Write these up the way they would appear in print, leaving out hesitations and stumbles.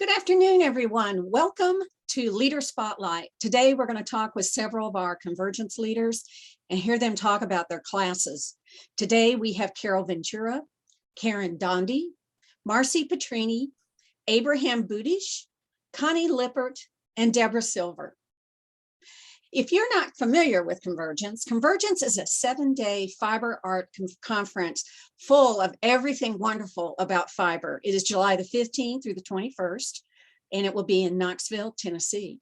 Good afternoon, everyone. Welcome to Leader Spotlight. Today, we're going to talk with several of our Convergence leaders and hear them talk about their classes. Today, we have Carol Ventura, Karen Donde, Marcy Petrini, Abraham Buddish, Connie Lippert, and Deborah Silver. If you're not familiar with Convergence, Convergence is a 7-day fiber art conference full of everything wonderful about fiber. It is July the 15th through the 21st, and it will be in Knoxville, Tennessee.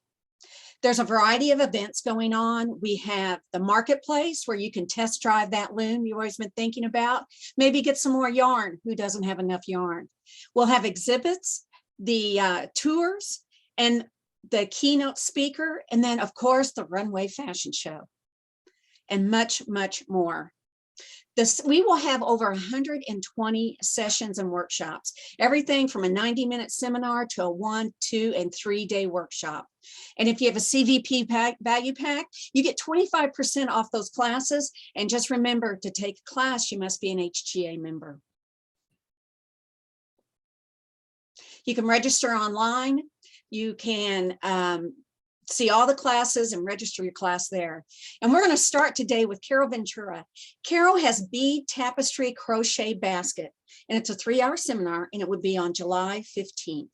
There's a variety of events going on. We have the marketplace where you can test drive that loom you've always been thinking about. Maybe get some more yarn. Who doesn't have enough yarn? We'll have exhibits, the tours, and the keynote speaker, and then of course the runway fashion show, and much, much more. We will have over 120 sessions and workshops, everything from a 90-minute seminar to a 1, 2, and 3-day workshop. And if you have a CVP value pack, you get 25% off those classes. And just remember, to take a class, you must be an HGA member. You can register online. You can see all the classes and register your class there. And we're going to start today with Carol Ventura. Carol has Bead Tapestry Crochet Basket, and it's a 3-hour seminar, and it would be on July 15th.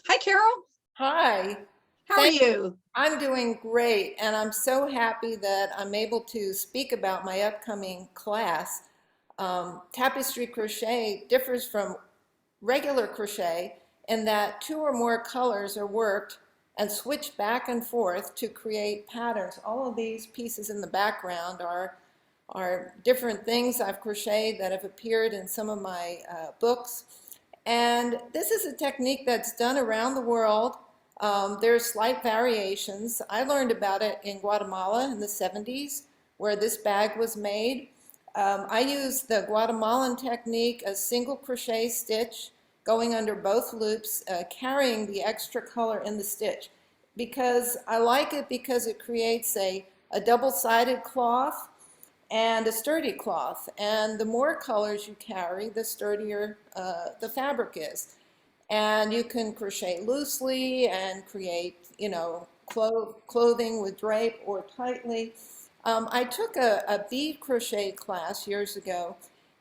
Hi, Carol. Hi. How are you? I'm doing great, and I'm so happy that I'm able to speak about my upcoming class. Tapestry crochet differs from regular crochet in that 2 or more colors are worked and switched back and forth to create patterns. All of these pieces in the background are different things I've crocheted that have appeared in some of my books. And this is a technique that's done around the world. There's slight variations. I learned about it in Guatemala in the 70s, where this bag was made. I use the Guatemalan technique, a single crochet stitch, going under both loops, carrying the extra color in the stitch. Because I like it because it creates a double-sided cloth and a sturdy cloth. And the more colors you carry, the sturdier the fabric is. And you can crochet loosely and create, clothing with drape or tightly. I took a bead crochet class years ago,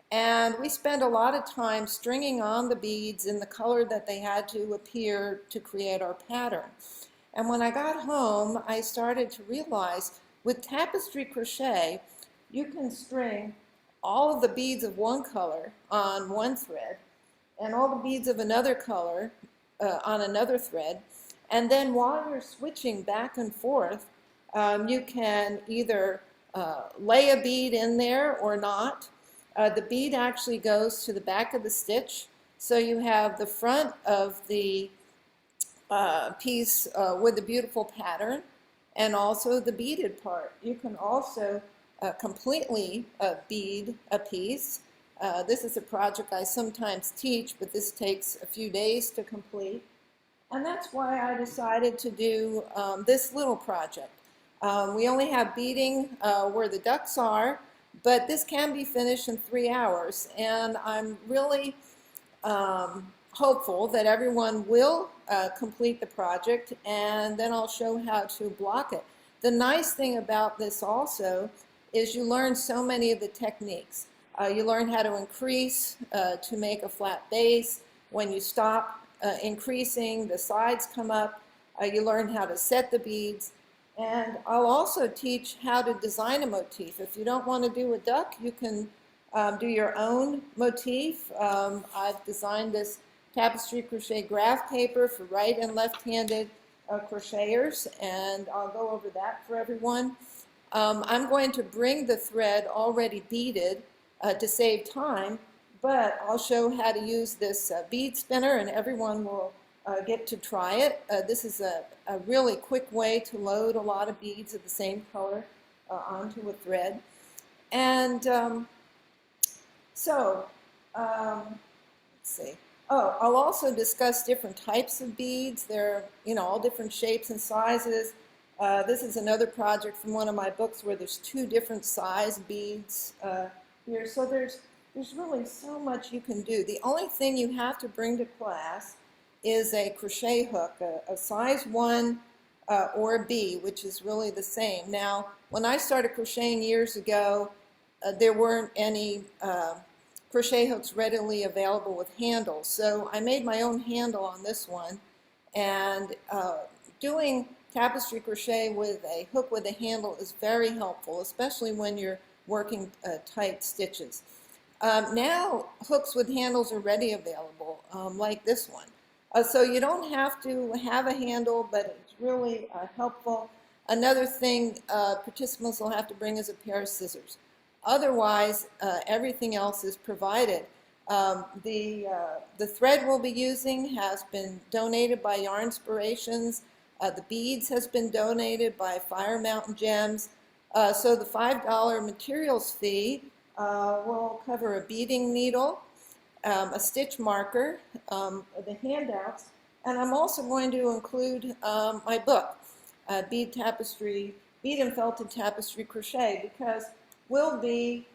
and we spent a lot of time stringing on the beads in the color that they had to appear to create our pattern. And when I got home, I started to realize with tapestry crochet, you can string all of the beads of one color on one thread and all the beads of another color on another thread. And then while you're switching back and forth, you can either lay a bead in there or not. The bead actually goes to the back of the stitch, so you have the front of the piece with the beautiful pattern and also the beaded part. You can also completely bead a piece. This is a project I sometimes teach, but this takes a few days to complete. And that's why I decided to do this little project. We only have beading where the ducks are, but this can be finished in 3 hours, and I'm really hopeful that everyone will complete the project, and then I'll show how to block it. The nice thing about this also is you learn so many of the techniques. You learn how to increase to make a flat base. When you stop increasing, the sides come up. You learn how to set the beads. And I'll also teach how to design a motif. If you don't want to do a duck, you can do your own motif. I've designed this tapestry crochet graph paper for right and left-handed crocheters, and I'll go over that for everyone. I'm going to bring the thread already beaded to save time, but I'll show how to use this bead spinner, and everyone will get to try it. This is a really quick way to load a lot of beads of the same color onto a thread. And let's see. Oh, I'll also discuss different types of beads. They're, all different shapes and sizes. This is another project from one of my books where there's 2 different size beads here. So there's really so much you can do. The only thing you have to bring to class is a crochet hook, a size 1 or a B, which is really the same. Now, when I started crocheting years ago, there weren't any crochet hooks readily available with handles. So I made my own handle on this one, and doing tapestry crochet with a hook with a handle is very helpful, especially when you're working tight stitches. Now hooks with handles are ready available, like this one. So you don't have to have a handle, but it's really helpful. Another thing participants will have to bring is a pair of scissors. Otherwise, everything else is provided. The thread we'll be using has been donated by Yarnspirations. The beads has been donated by Fire Mountain Gems. So the $5 materials fee will cover a beading needle, a stitch marker, the handouts, and I'm also going to include my book, Bead and Felted Tapestry Crochet, because we'll be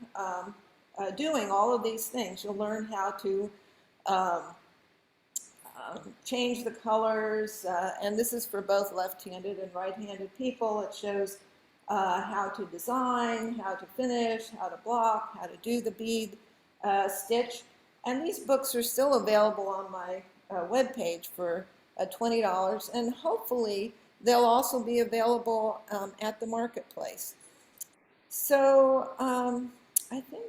doing all of these things. You'll learn how to change the colors, and this is for both left-handed and right-handed people. It shows how to design, how to finish, how to block, how to do the bead stitch. And these books are still available on my webpage for $20, and hopefully they'll also be available at the marketplace. So I think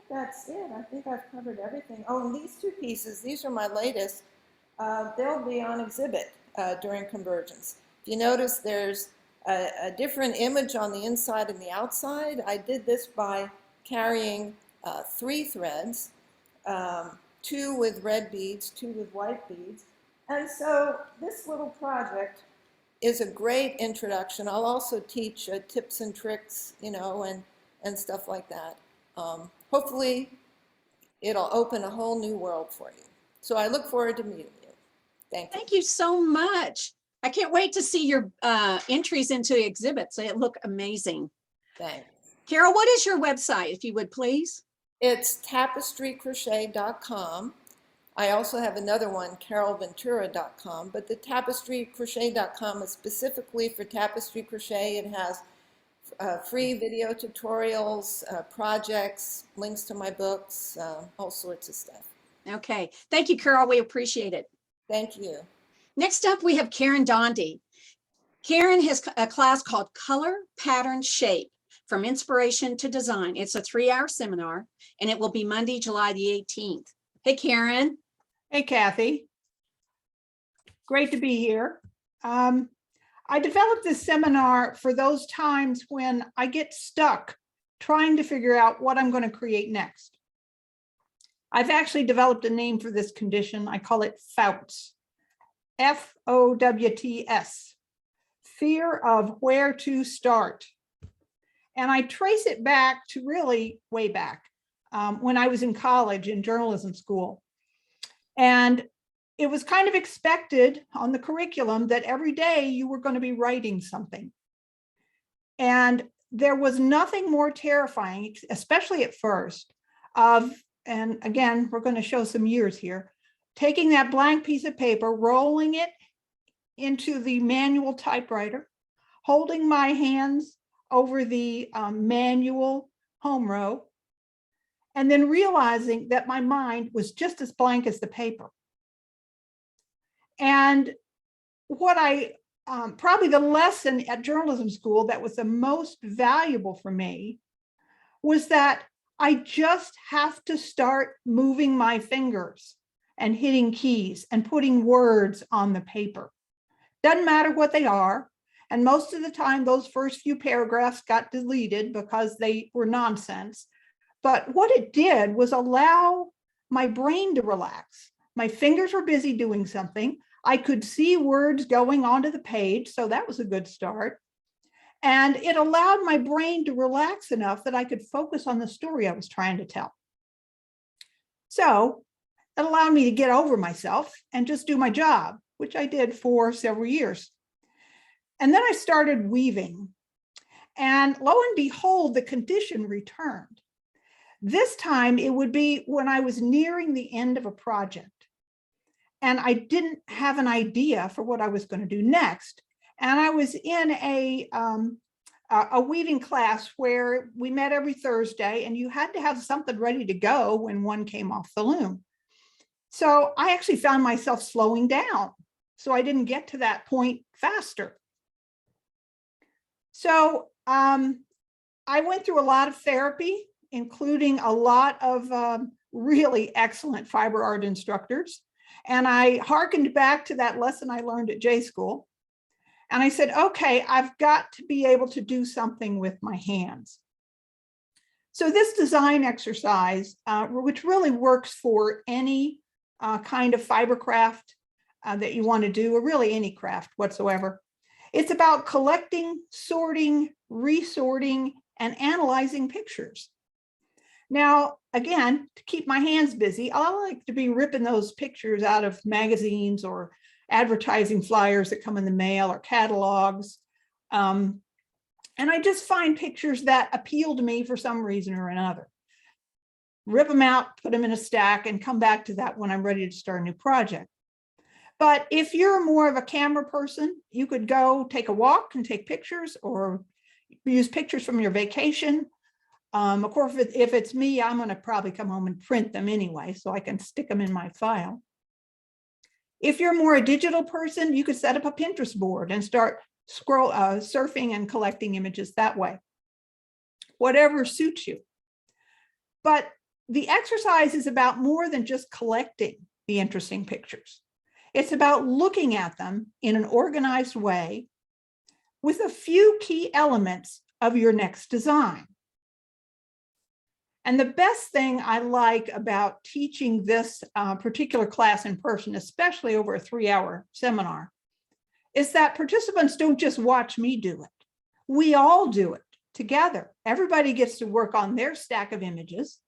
that's it. I think I've covered everything. Oh, and these two pieces, these are my latest. They'll be on exhibit during Convergence. If you notice, there's a different image on the inside and the outside. I did this by carrying 3 threads, 2 with red beads, 2 with white beads. And so this little project is a great introduction. I'll also teach tips and tricks, you know, and stuff like that. Hopefully it'll open a whole new world for you. So I look forward to meeting you. Thank you. Thank you so much. I can't wait to see your entries into exhibits. They look amazing. Thanks. Carol, what is your website, if you would please? It's tapestrycrochet.com. I also have another one, carolventura.com, but the tapestrycrochet.com is specifically for tapestry crochet. It has free video tutorials, projects, links to my books, all sorts of stuff. Okay. Thank you, Carol. We appreciate it. Thank you. Next up, we have Karen Donde. Karen has a class called Color, Pattern, Shape, From Inspiration to Design. It's a 3-hour seminar, and it will be Monday, July the 18th. Hey, Karen. Hey, Kathy. Great to be here. I developed this seminar for those times when I get stuck trying to figure out what I'm going to create next. I've actually developed a name for this condition. I call it FOWTS, F-O-W-T-S, fear of where to start. And I trace it back to really way back when I was in college in journalism school. And it was kind of expected on the curriculum that every day you were going to be writing something. And there was nothing more terrifying, especially at first, and again, we're going to show some years here, taking that blank piece of paper, rolling it into the manual typewriter, holding my hands over the manual home row, and then realizing that my mind was just as blank as the paper. And what probably the lesson at journalism school that was the most valuable for me was that I just have to start moving my fingers and hitting keys and putting words on the paper. Doesn't matter what they are. And most of the time, those first few paragraphs got deleted because they were nonsense. But what it did was allow my brain to relax. My fingers were busy doing something. I could see words going onto the page, so that was a good start. And it allowed my brain to relax enough that I could focus on the story I was trying to tell. So it allowed me to get over myself and just do my job, which I did for several years. And then I started weaving. And lo and behold, the condition returned. This time it would be when I was nearing the end of a project. and I didn't have an idea for what I was going to do next. And I was in a weaving class where we met every Thursday, and you had to have something ready to go when one came off the loom. So I actually found myself slowing down, so I didn't get to that point faster. So I went through a lot of therapy, including a lot of really excellent fiber art instructors. And I hearkened back to that lesson I learned at J School. And I said, okay, I've got to be able to do something with my hands. So this design exercise, which really works for any kind of fiber craft that you want to do, or really any craft whatsoever, it's about collecting, sorting, resorting, and analyzing pictures. Now, again, to keep my hands busy, I like to be ripping those pictures out of magazines or advertising flyers that come in the mail or catalogs. And I just find pictures that appeal to me for some reason or another. Rip them out, put them in a stack, and come back to that when I'm ready to start a new project. But if you're more of a camera person, you could go take a walk and take pictures, or use pictures from your vacation. Of course, if it's me, I'm going to probably come home and print them anyway, so I can stick them in my file. If you're more a digital person, you could set up a Pinterest board and start surfing and collecting images that way. Whatever suits you. But the exercise is about more than just collecting the interesting pictures. It's about looking at them in an organized way with a few key elements of your next design. And the best thing I like about teaching this particular class in person, especially over a 3-hour seminar, is that participants don't just watch me do it. We all do it together. Everybody gets to work on their stack of images,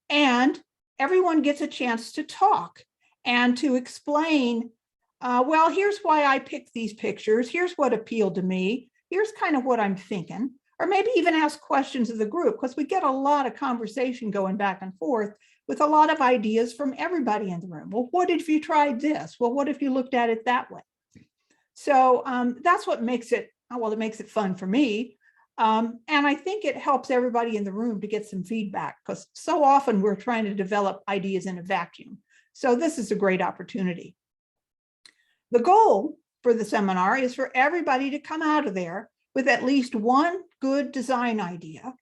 and everyone gets a chance to talk and to explain, well, here's why I picked these pictures. Here's what appealed to me. Here's kind of what I'm thinking. Or maybe even ask questions of the group, because we get a lot of conversation going back and forth with a lot of ideas from everybody in the room. Well, what if you tried this? Well, what if you looked at it that way? So that's what makes it, well, it makes it fun for me. And I think it helps everybody in the room to get some feedback, because so often we're trying to develop ideas in a vacuum. So this is a great opportunity. The goal for the seminar is for everybody to come out of there with at least one good design idea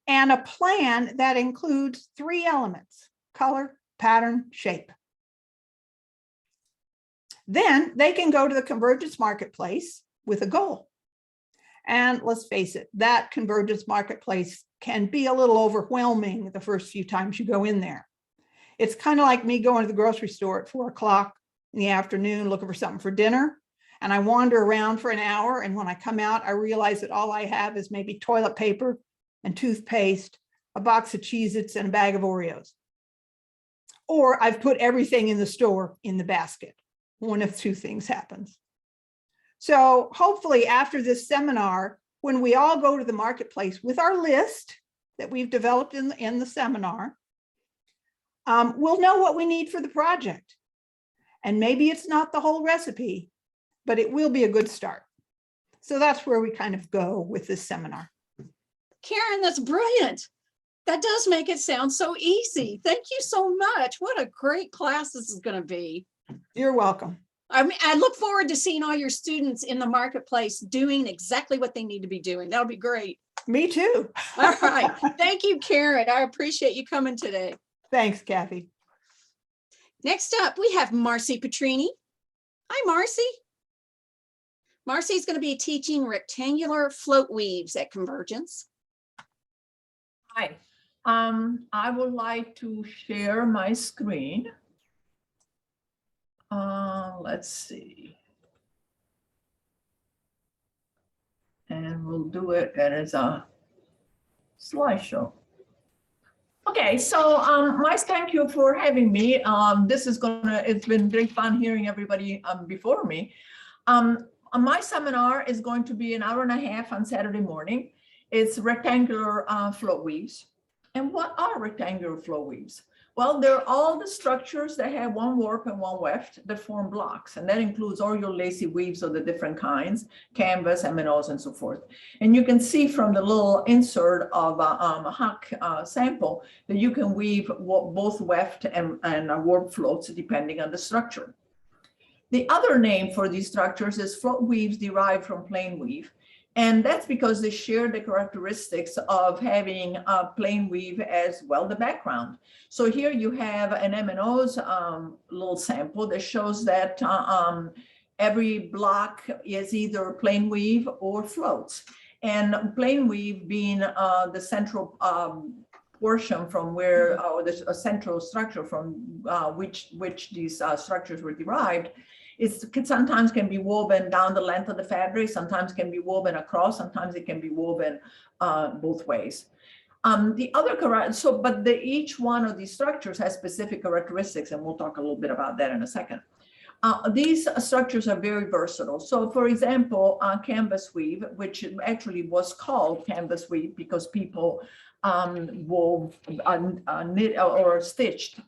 and a plan that includes 3 elements: color, pattern, shape. Then they can go to the Convergence Marketplace with a goal. And let's face it, that Convergence Marketplace can be a little overwhelming the first few times you go in there. It's kind of like me going to the grocery store at 4 o'clock in the afternoon looking for something for dinner. And I wander around for an hour, and when I come out, I realize that all I have is maybe toilet paper and toothpaste, a box of Cheez-Its, and a bag of Oreos. Or I've put everything in the store in the basket. One of 2 things happens. So hopefully after this seminar, when we all go to the marketplace with our list that we've developed in the seminar, we'll know what we need for the project. And maybe it's not the whole recipe, but it will be a good start. So that's where we kind of go with this seminar. Karen, that's brilliant. That does make it sound so easy. Thank you so much. What a great class this is going to be. You're welcome. I mean, I look forward to seeing all your students in the marketplace doing exactly what they need to be doing. That'll be great. Me too. All right. Thank you, Karen. I appreciate you coming today. Thanks, Kathy. Next up, we have Marcy Petrini. Hi, Marcy. Marcy is going to be teaching rectangular float weaves at Convergence. Hi, I would like to share my screen. Let's see. And we'll do it as a slideshow. Okay, so Marcy, thank you for having me. It's been great fun hearing everybody before me. My seminar is going to be an hour and a half on Saturday morning. It's rectangular float weaves. And what are rectangular float weaves? Well, they're all the structures that have one warp and one weft that form blocks. And that includes all your lacy weaves of the different kinds, canvas, MNOs, and so forth. And you can see from the little insert of a Huck sample that you can weave both weft and warp floats depending on the structure. The other name for these structures is float weaves derived from plain weave. And that's because they share the characteristics of having a plain weave as well, the background. So here you have an MNO's little sample that shows that every block is either plain weave or floats. And plain weave being the central portion from where, or the central structure from which these structures were derived, sometimes can be woven down the length of the fabric, sometimes can be woven across, sometimes it can be woven both ways. Each one of these structures has specific characteristics, and we'll talk a little bit about that in a second. These structures are very versatile. So for example, canvas weave, which actually was called canvas weave because people wove knit or stitched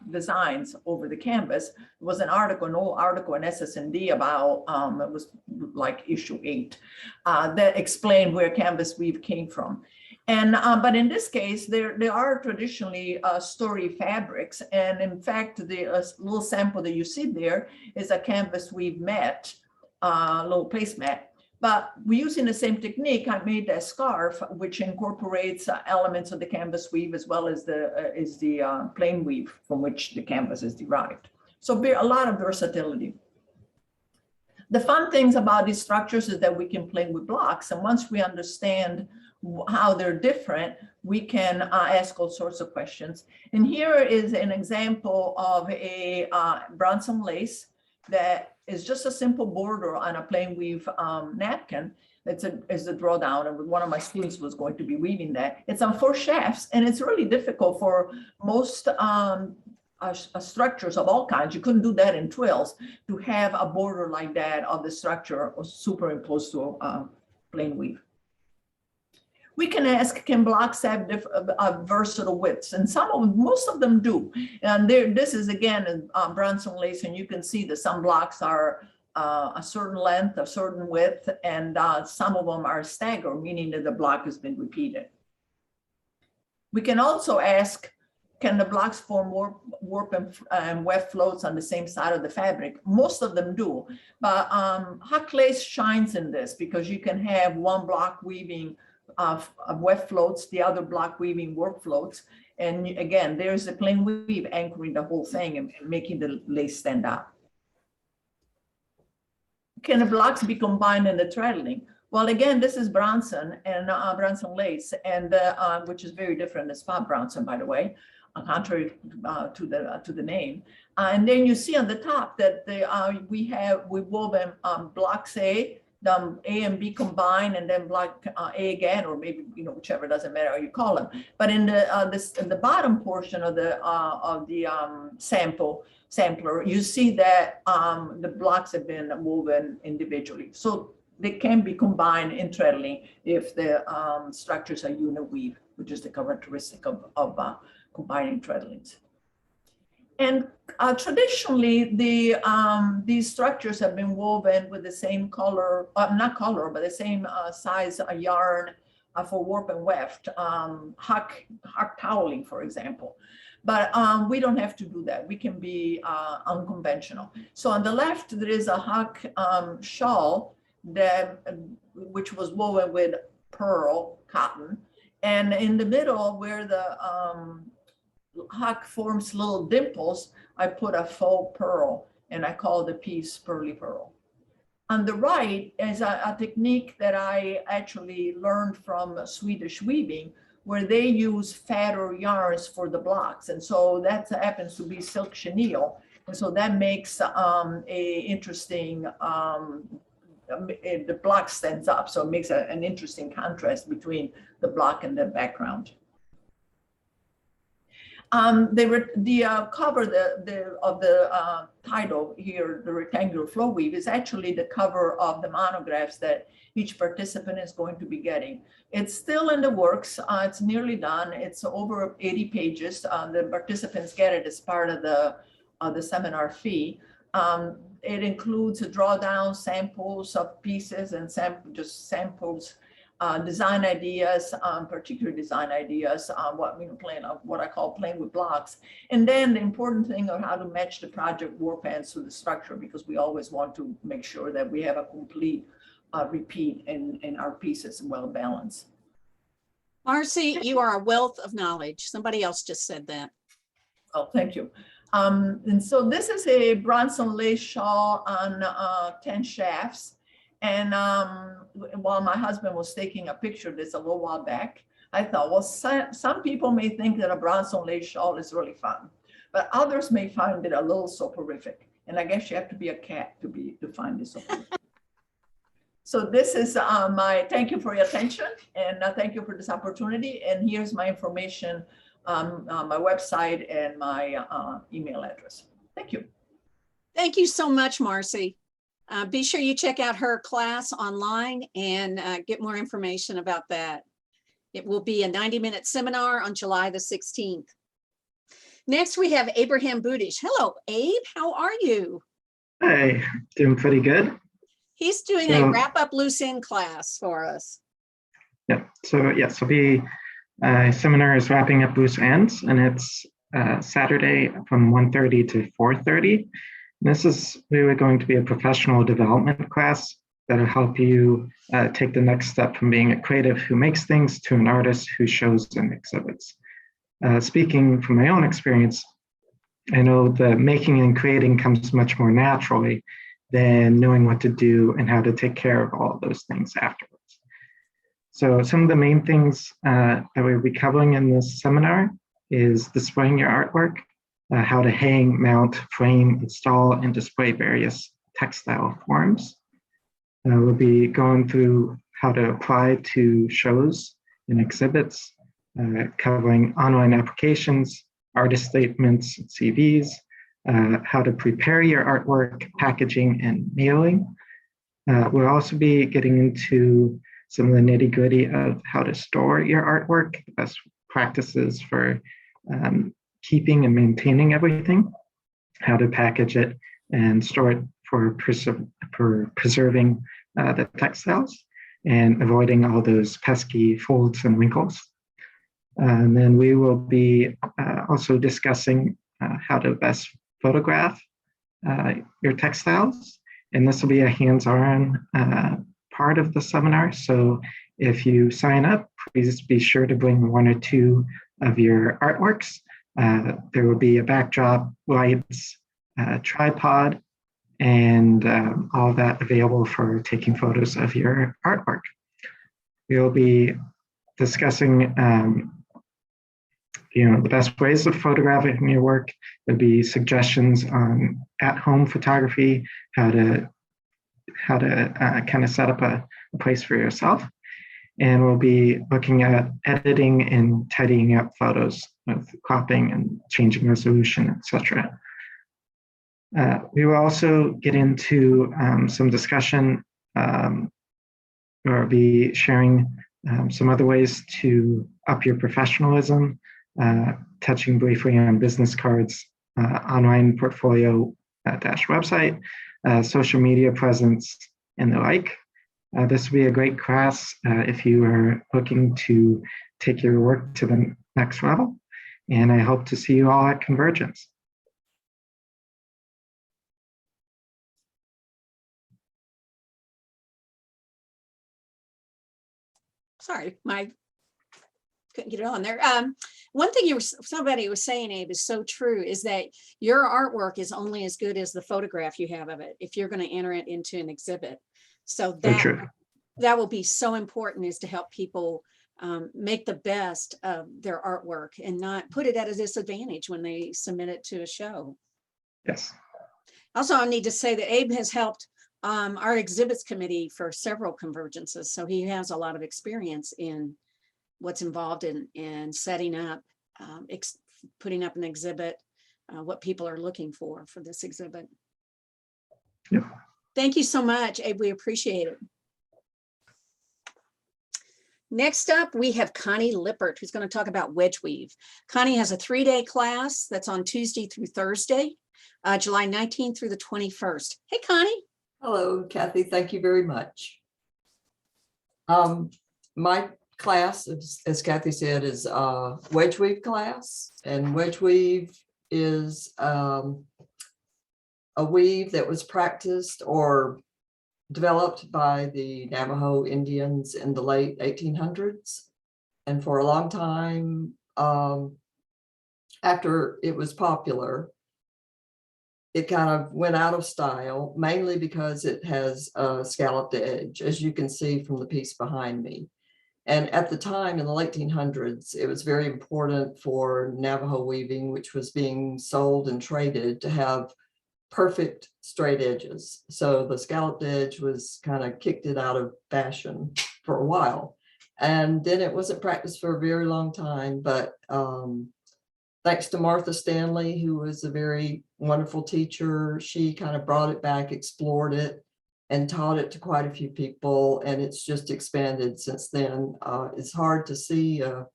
designs over the canvas. It was an article, an old article in ss&D about, it was like issue 8, that explained where canvas weave came from. And but in this case, there are traditionally story fabrics, and in fact, the little sample that you see there is a canvas weave mat, little placemat. But we're using the same technique. I made a scarf which incorporates elements of the canvas weave as well as the plain weave from which the canvas is derived. So a lot of versatility. The fun things about these structures is that we can play with blocks, and once we understand how they're different, we can ask all sorts of questions. And here is an example of a Bronson lace that is just a simple border on a plain weave napkin. It's a drawdown, and one of my students was going to be weaving that. It's on 4 shafts, and it's really difficult for most structures of all kinds. You couldn't do that in twills, to have a border like that of the structure superimposed to plain weave. We can ask, can blocks have versatile widths? And most of them do. And this is again Bronson lace, and you can see that some blocks are a certain length, a certain width, and some of them are staggered, meaning that the block has been repeated. We can also ask, can the blocks form warp and weft floats on the same side of the fabric? Most of them do, but Huck lace shines in this because you can have one block weaving weft floats, the other block weaving warp floats. And again, there's a plain weave anchoring the whole thing and making the lace stand out. Can the blocks be combined in the treadling? Well, again, this is Bronson and Bronson lace, and which is very different than spot Bronson, by the way, contrary to the name. And then you see on the top that we woven blocks A and B combined, and then block A again, or maybe whichever, doesn't matter how you call them. But in the bottom portion of the sampler, you see that the blocks have been woven individually. So they can be combined in treadling if the structures are uniweave, which is the characteristic of combining treadlings. And traditionally, these structures have been woven with the same color, not color, but the same size yarn for warp and weft, Huck toweling, for example. But we don't have to do that. We can be unconventional. So on the left, there is a Huck shawl which was woven with pearl cotton. And in the middle, where the Huck forms little dimples, I put a faux pearl, and I call the piece Pearly Pearl. On the right is a technique that I actually learned from Swedish weaving, where they use fatter yarns for the blocks. And so that happens to be silk chenille. And so that makes interesting, the block stands up. So it makes an interesting contrast between the block and the background. The cover of the title here, the rectangular flow weave, is actually the cover of the monographs that each participant is going to be getting. It's still in the works. It's nearly done. It's over 80 pages. The participants get it as part of the seminar fee. It includes drawdown samples of pieces and just samples, design ideas, particular design ideas, what I call playing with blocks. And then the important thing of how to match the project warpants to the structure, because we always want to make sure that we have a complete repeat in our pieces well balanced. Marcy, you are a wealth of knowledge. Somebody else just said that. Oh, thank you. And so this is a Bronson lace shawl on 10 shafts. And while my husband was taking a picture of this a little while back, I thought, well, some people may think that a Bronson lace shawl is really fun, but others may find it a little soporific. And I guess you have to be a cat to find this soporific. So this is thank you for your attention, and thank you for this opportunity. And here's my information, my website and my email address. Thank you. Thank you so much, Marcy. Be sure you check out her class online and get more information about that. It will be a 90-minute seminar on July the 16th. Next, we have Abraham Buddish. Hello, Abe. How are you? Hey, doing pretty good. He's doing a wrap-up loose end class for us. Yeah. So the seminar is wrapping up loose ends, and it's Saturday from 1:30 to 4:30. This is really going to be a professional development class that'll help you take the next step from being a creative who makes things to an artist who shows and exhibits. Speaking from my own experience, I know the making and creating comes much more naturally than knowing what to do and how to take care of all of those things afterwards. So some of the main things that we'll be covering in this seminar is displaying your artwork, how to hang, mount, frame, install, and display various textile forms. We'll be going through how to apply to shows and exhibits, covering online applications, artist statements, CVs, how to prepare your artwork, packaging, and mailing. We'll also be getting into some of the nitty-gritty of how to store your artwork, best practices for keeping and maintaining everything, how to package it and store it for preserving the textiles and avoiding all those pesky folds and wrinkles. And then we will be also discussing how to best photograph your textiles. And this will be a hands-on part of the seminar. So if you sign up, please be sure to bring 1 or 2 of your artworks. There will be a backdrop, lights, tripod, and all that available for taking photos of your artwork. We'll be discussing the best ways of photographing your work. There'll be suggestions on at-home photography, how to kind of set up a place for yourself. And we'll be looking at editing and tidying up photos with cropping and changing resolution, etc. We will also get into some discussion or be sharing some other ways to up your professionalism, touching briefly on business cards, online portfolio website, social media presence, and the like. This will be a great class if you are looking to take your work to the next level. And I hope to see you all at Convergence. Sorry, couldn't get it on there. One thing somebody was saying, Abe, is so true, is that your artwork is only as good as the photograph you have of it if you're going to enter it into an exhibit. So that will be so important, is to help people make the best of their artwork and not put it at a disadvantage when they submit it to a show. Yes. Also, I need to say that Abe has helped our exhibits committee for several convergences. So he has a lot of experience in what's involved in setting up putting up an exhibit, what people are looking for this exhibit. Yep. Thank you so much, Abe. We appreciate it. Next up, we have Connie Lippert, who's going to talk about wedge weave. Connie has a 3-day class that's on Tuesday through Thursday, July 19th through the 21st. Hey, Connie. Hello, Kathy. Thank you very much. My class, as Kathy said, is a wedge weave class, and wedge weave is a weave that was practiced or developed by the Navajo Indians in the late 1800s. And for a long time, after it was popular, it kind of went out of style, mainly because it has a scalloped edge, as you can see from the piece behind me. And at the time in the late 1800s, it was very important for Navajo weaving, which was being sold and traded, to have perfect straight edges. So the scalloped edge was kind of kicked it out of fashion for a while. And then it wasn't practiced for a very long time, but thanks to Martha Stanley, who was a very wonderful teacher, she kind of brought it back, explored it, and taught it to quite a few people. And it's just expanded since then. It's hard to see a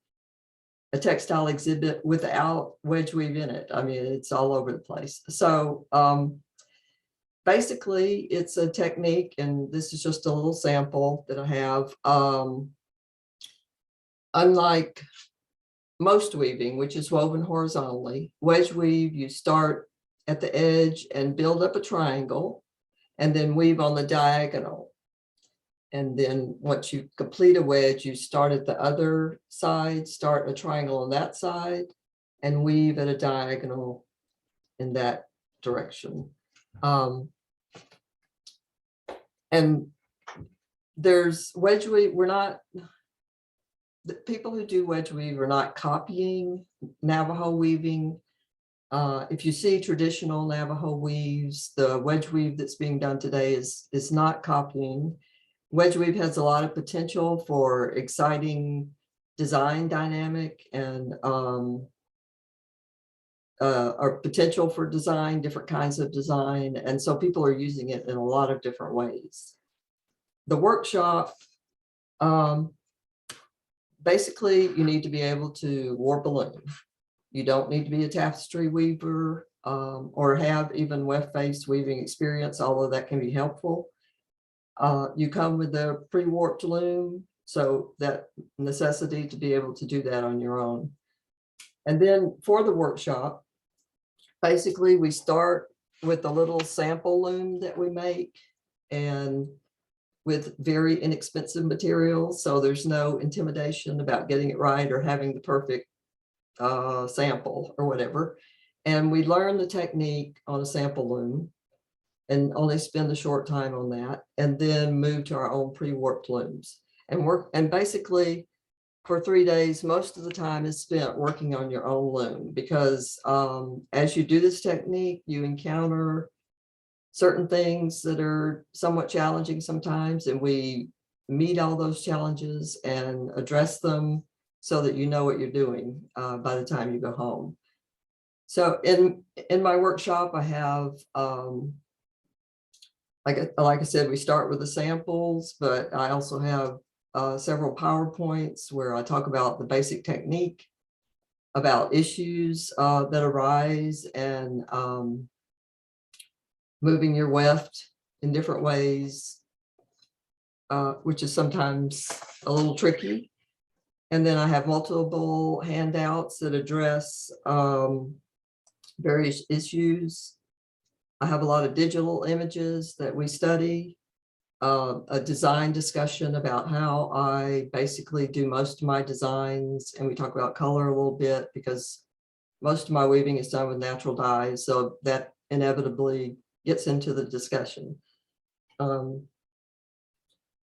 textile exhibit without wedge weave in it. I mean, it's all over the place. So basically, it's a technique, and this is just a little sample that I have. Unlike most weaving, which is woven horizontally, wedge weave, you start at the edge and build up a triangle, and then weave on the diagonal. And then once you complete a wedge, you start at the other side, start a triangle on that side, and weave at a diagonal in that direction. And there's wedge weave, the people who do wedge weave are not copying Navajo weaving. If you see traditional Navajo weaves, the wedge weave that's being done today is not copying. Wedge weave has a lot of potential for exciting design dynamic and or potential for design, different kinds of design. And so people are using it in a lot of different ways. The workshop, basically you need to be able to warp a loom. You don't need to be a tapestry weaver or have even weft face weaving experience, although that can be helpful. You come with a pre-warped loom, so that necessity to be able to do that on your own. And then for the workshop, basically we start with a little sample loom that we make, and with very inexpensive materials, so there's no intimidation about getting it right or having the perfect sample or whatever. And we learn the technique on a sample loom and only spend a short time on that, and then move to our own pre-warped looms and work. And basically for 3 days, most of the time is spent working on your own loom, because as you do this technique, you encounter certain things that are somewhat challenging sometimes, and we meet all those challenges and address them so that you know what you're doing by the time you go home. So in my workshop, I have, like I said, we start with the samples, but I also have several PowerPoints where I talk about the basic technique, about issues that arise, and moving your weft in different ways, which is sometimes a little tricky. And then I have multiple handouts that address various issues. I have a lot of digital images that we study, a design discussion about how I basically do most of my designs, and we talk about color a little bit because most of my weaving is done with natural dyes, so that inevitably gets into the discussion.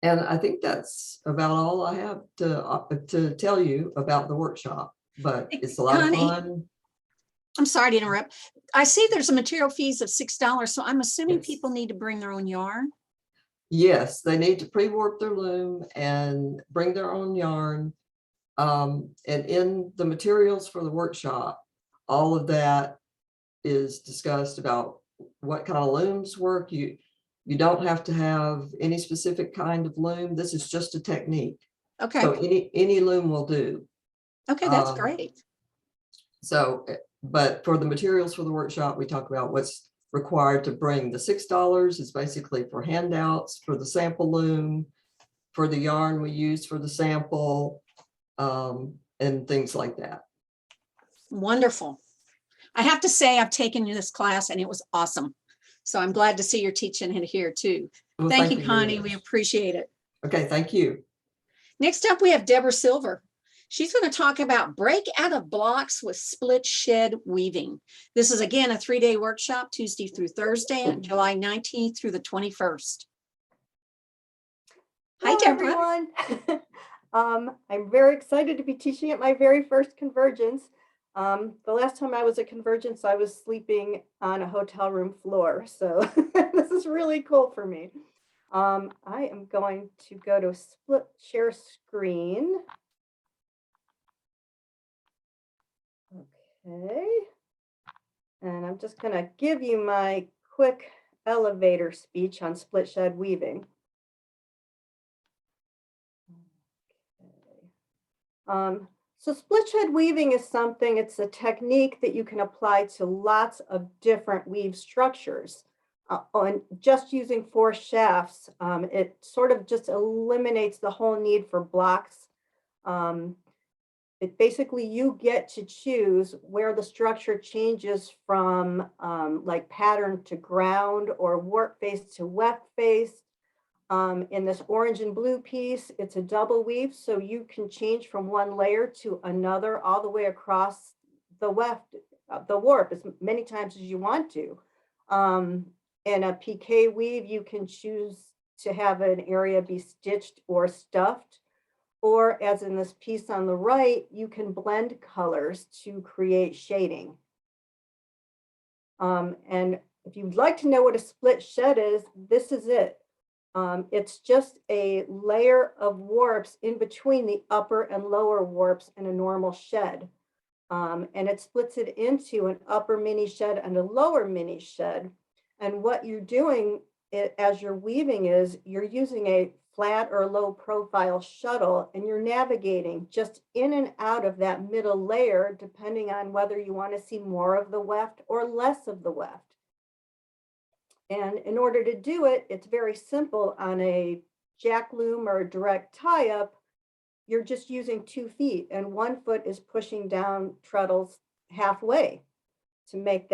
And I think that's about all I have to tell you about the workshop, but it's a lot Connie, of fun. I'm sorry to interrupt. I see there's a material fees of $6, so I'm assuming Yes. people need to bring their own yarn. Yes, they need to pre-warp their loom and bring their own yarn. And in the materials for the workshop, all of that is discussed about what kind of looms work. You don't have to have any specific kind of loom. This is just a technique. Okay, So any loom will do. okay, that's Um, great. So, but for the materials for the workshop, we talk about what's required to bring. The $6 is basically for handouts, for the sample loom, for the yarn we use for the sample, and things like that. Wonderful. I have to say, I've taken this class and it was awesome. So I'm glad to see you're teaching it here too. Well, Thank you, very Connie. much. We appreciate it. Okay, thank you. Next up, we have Deborah Silver. She's going to talk about break out of blocks with split shed weaving. This is again a 3-day workshop, Tuesday through Thursday, July 19th through the 21st. Hi, Hello, Deborah. everyone. I'm very excited to be teaching at my very first Convergence. The last time I was at Convergence, I was sleeping on a hotel room floor. So this is really cool for me. I am going to go to split share screen. Okay. And I'm just going to give you my quick elevator speech on split shed weaving. So split shed weaving is something, it's a technique that you can apply to lots of different weave structures. On just using 4 shafts, it sort of just eliminates the whole need for blocks. It basically, you get to choose where the structure changes from like pattern to ground or warp face to weft face. In this orange and blue piece, it's a double weave, so you can change from one layer to another all the way across the weft, the warp as many times as you want to. In a PK weave, you can choose to have an area be stitched or stuffed, or as in this piece on the right, you can blend colors to create shading. And if you'd like to know what a split shed is, this is it. It's just a layer of warps in between the upper and lower warps in a normal shed. And it splits it into an upper mini shed and a lower mini shed. And what you're doing as you're weaving is you're using a flat or low profile shuttle, and you're navigating just in and out of that middle layer, depending on whether you want to see more of the weft or less of the weft. And in order to do it, it's very simple. On a jack loom or a direct tie-up, you're just using 2 feet, and 1 foot is pushing down treadles halfway to make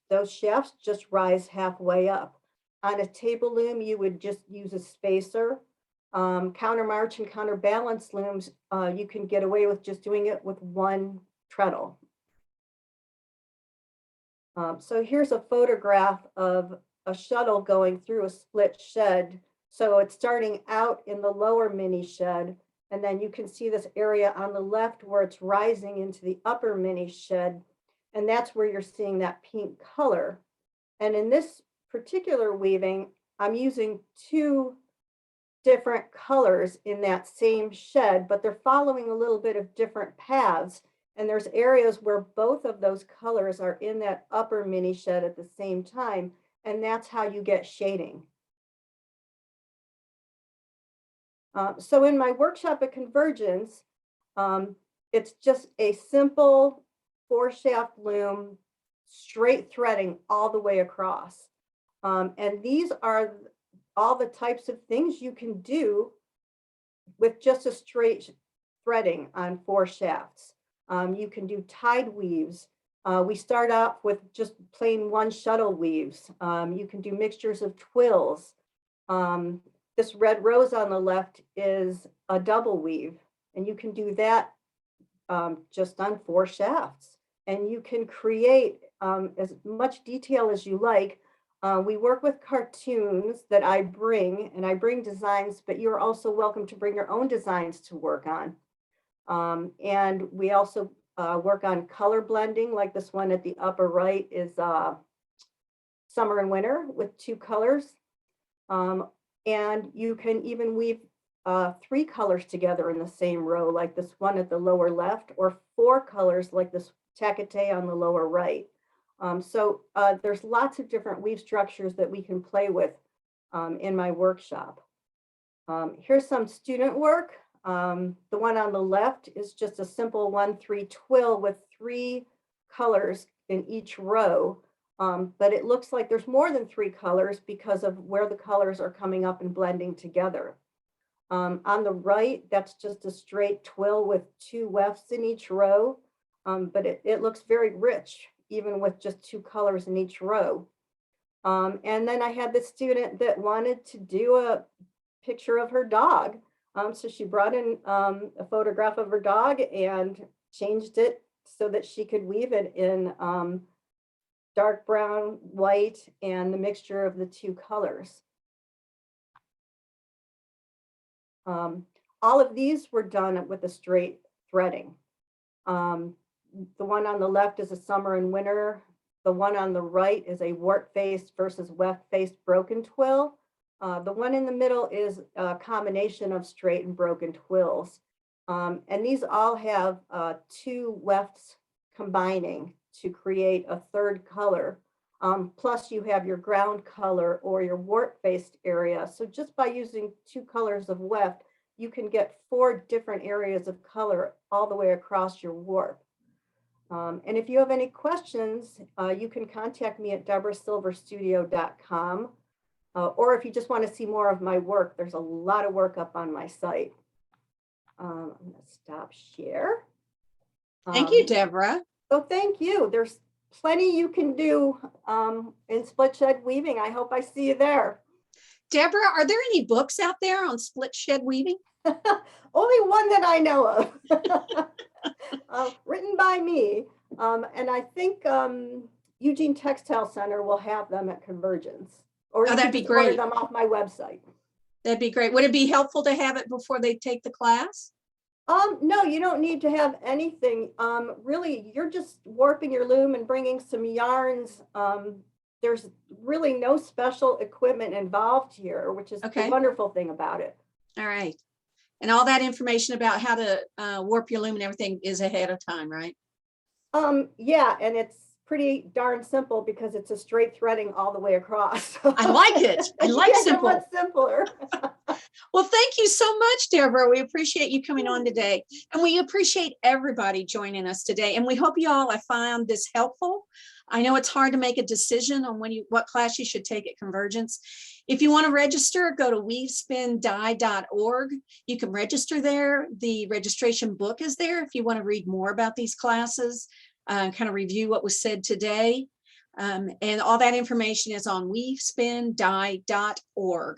those shafts just rise halfway up. On a table loom, you would just use a spacer. Countermarch and counterbalance looms, you can get away with just doing it with 1 treadle. So here's a photograph of a shuttle going through a split shed. So it's starting out in the lower mini shed, and then you can see this area on the left where it's rising into the upper mini shed, and that's where you're seeing that pink color. And in this particular weaving, I'm using 2 different colors in that same shed, but they're following a little bit of different paths. And there's areas where both of those colors are in that upper mini shed at the same time. And that's how you get shading. So in my workshop at Convergence, it's just a simple 4-shaft loom, straight threading all the way across. And these are all the types of things you can do with just a straight threading on 4 shafts. You can do tied weaves. We start off with just plain 1 shuttle weaves. You can do mixtures of twills. This red rose on the left is a double weave, and you can do that just on 4 shafts. And you can create as much detail as you like. We work with cartoons that I bring, and I bring designs, but you're also welcome to bring your own designs to work on. And we also work on color blending, like this one at the upper right is summer and winter with 2 colors. And you can even weave 3 colors together in the same row, like this one at the lower left, or 4 colors like this tackete on the lower right. So there's lots of different weave structures that we can play with in my workshop. Here's some student work. The one on the left is just a simple 1-3 twill with 3 colors in each row. But it looks like there's more than 3 colors because of where the colors are coming up and blending together. On the right, that's just a straight twill with 2 wefts in each row, but it looks very rich, even with just 2 colors in each row. And then I had this student that wanted to do a picture of her dog. So she brought in a photograph of her dog and changed it so that she could weave it in dark brown, white, and the mixture of the 2 colors. All of these were done with a straight threading. The one on the left is a summer and winter. The one on the right is a warp-faced versus weft-faced broken twill. The one in the middle is a combination of straight and broken twills. And these all have 2 wefts combining to create a 3rd color. Plus you have your ground color or your warp-faced area. So just by using 2 colors of weft, you can get 4 different areas of color all the way across your warp. And if you have any questions, you can contact me at deborahsilverstudio.com. Or if you just want to see more of my work, there's a lot of work up on my site. I'm going to stop share. Thank you, Deborah. So thank you. There's plenty you can do in split shed weaving. I hope I see you there. Deborah, are there any books out there on split shed weaving? Only one that I know of, written by me. And I think Eugene Textile Center will have them at Convergence. Or Oh, that'd be great. Order them off my website. That'd be great. Would it be helpful to have it before they take the class? No, you don't need to have anything. Really, you're just warping your loom and bringing some yarns. There's really no special equipment involved here, which is Okay. the wonderful thing about it. All right. And all that information about how to warp your loom and everything is ahead of time, right? Yeah, and it's pretty darn simple because it's a straight threading all the way across. I like it. I like Yeah, simple. what's simpler? Well, thank you so much, Deborah. We appreciate you coming on today. And we appreciate everybody joining us today. And we hope you all have found this helpful. I know it's hard to make a decision on what class you should take at Convergence. If you want to register, go to weavespindye.org. You can register there. The registration book is there if you want to read more about these classes, kind of review what was said today. And all that information is on weavespindye.org.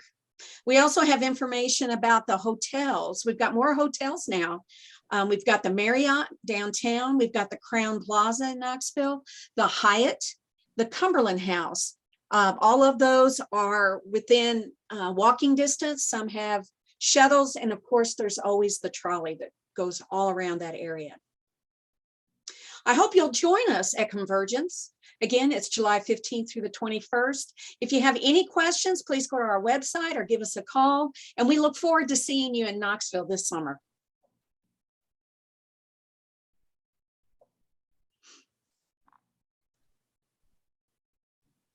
We also have information about the hotels. We've got more hotels now. We've got the Marriott downtown. We've got the Crown Plaza in Knoxville, the Hyatt, the Cumberland House. All of those are within walking distance. Some have shuttles. And of course, there's always the trolley that goes all around that area. I hope you'll join us at Convergence. Again, it's July 15th through the 21st. If you have any questions, please go to our website or give us a call. And we look forward to seeing you in Knoxville this summer.